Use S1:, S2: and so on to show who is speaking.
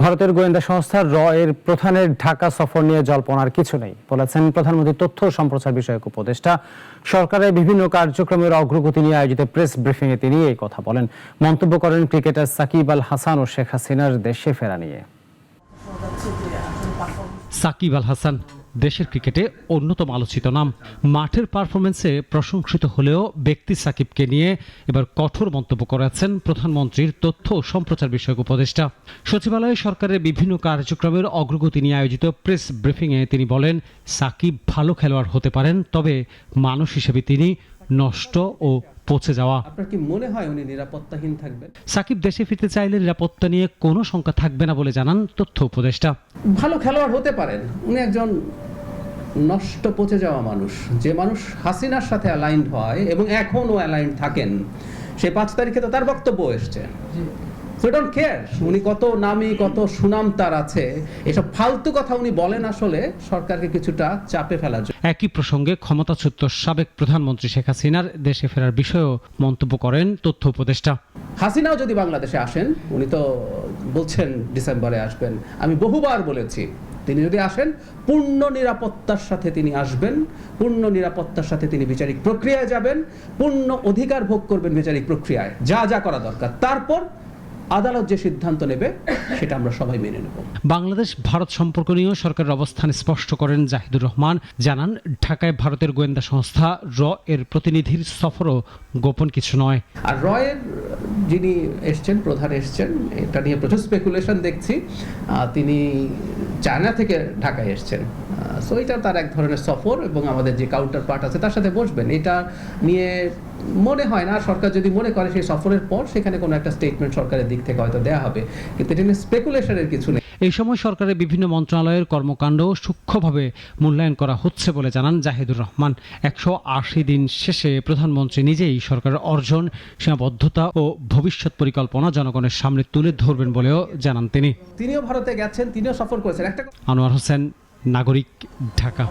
S1: ভারতের গোয়েন্দা সংস্থা এর প্রধানের ঢাকা সফর নিয়ে জল্পনার কিছু নেই বলেছেন প্রধানমন্ত্রীর তথ্য ও সম্প্রচার বিষয়ক উপদেষ্টা। সরকারের বিভিন্ন কার্যক্রমের অগ্রগতি নিয়ে আয়োজিত প্রেস ব্রিফিংয়ে তিনি এই কথা বলেন। মন্তব্য করেন ক্রিকেটার সাকিব আল হাসান ও শেখ হাসিনার দেশে ফেরা নিয়ে।
S2: সাকিব আল হাসান দেশের ক্রিকেটে অন্যতম আলোচিত নাম। মাঠের পারফরমেন্সে প্রশংসিত হলেও ব্যক্তি সাকিবকে নিয়ে এবার কঠোর মন্তব্য করেছেন প্রধানমন্ত্রীর তথ্য ও সম্প্রচার বিষয়ক উপদেষ্টা। সচিবালয়ে সরকারের বিভিন্ন কার্যক্রমের অগ্রগতি নিয়ে আয়োজিত প্রেস ব্রিফিংয়ে তিনি বলেন, সাকিব ভালো খেলোয়াড় হতে পারেন, তবে মানুষ হিসেবে তিনি নষ্ট ও পচে যাওয়া।
S3: আপনার কি মনে হয় উনি নিরাপত্তাহীন থাকবেন?
S2: সাকিব দেশে ফিরতে চাইলে নিরাপত্তা নিয়ে কোনো শঙ্কা থাকবে না বলে জানান তথ্য উপদেষ্টা।
S3: ভালো খেলোয়াড় হতে পারেন, উনি একজন নষ্ট পচে যাওয়া মানুষ। যে মানুষ হাসিনার সাথে অ্যালাইন্ড হয় এবং এখনও অ্যালাইন্ড থাকেন, সে 5 তারিখে তো তার বক্তব্য এসছে। সো ডোন্ট কেয়ার উনি কত নামী, কত সুনাম তার আছে, এসব ফালতু কথা উনি বলেন আসলে সরকারকে কিছুটা চাপে ফেলার জন্য।
S2: একই প্রসঙ্গে ক্ষমতাচ্যুত সাবেক প্রধানমন্ত্রী শেখ হাসিনার দেশে ফেরার বিষয়েও মন্তব্য করেন তথ্য উপদেষ্টা।
S3: হাসিনাও যদি বাংলাদেশে আসেন, উনি তো বলছেন ডিসেম্বরে আসবেন, আমি বহুবার বলেছি তিনি যদি আসেন পূর্ণ নিরাপত্তার সাথে তিনি আসবেন, পূর্ণ নিরাপত্তার সাথে তিনি বিচারিক প্রক্রিয়ায় যাবেন, পূর্ণ অধিকার ভোগ করবেন বিচারিক প্রক্রিয়ায়, যা যা করা দরকার। তারপর আদালত যে সিদ্ধান্ত নেবে সেটা আমরা সবাই মেনে নেব।
S2: বাংলাদেশ ভারত সম্পর্ক নিয়েও সরকারের অবস্থান স্পষ্ট করেন জাহিদুর রহমান। জানান, ঢাকায় ভারতের গোয়েন্দা সংস্থা এর প্রতিনিধির সফরও গোপন কিছু নয়।
S3: আর এর যিনি এসছেন, প্রধান এসছেন, এটা নিয়ে প্রচুর স্পেকুলেশন দেখছি। তিনি চায়না থেকে ঢাকায় এসছেন। সো এটা তার এক ধরনের সফর এবং আমাদের যে কাউন্টার পার্ট আছে তার সাথে বসবেন। এটা নিয়ে মনে হয় না, সরকার যদি মনে করে সেই সফরের পর সেখানে কোনো একটা স্টেটমেন্ট সরকারের দিক থেকে হয়তো দেওয়া হবে, কিন্তু এটা নিয়ে স্পেকুলেশনের কিছু নেই।
S2: এই সময় সরকারের বিভিন্ন মন্ত্রণালয়ের কর্মকাণ্ড সূক্ষ্মভাবে মূল্যায়ন করা হচ্ছে বলে জানান জাহিদুর রহমান। 180 দিন শেষে প্রধানমন্ত্রী নিজেই সরকারের অর্জন, সীমাবদ্ধতা ও ভবিষ্যৎ পরিকল্পনা জনগণের সামনে তুলে ধরবেন বলেও জানান তিনি।
S3: তিনিও ভারতে গেছেন, তিনিও সফর করেছেন।
S2: আনোয়ার হোসেন, নাগরিক, ঢাকা।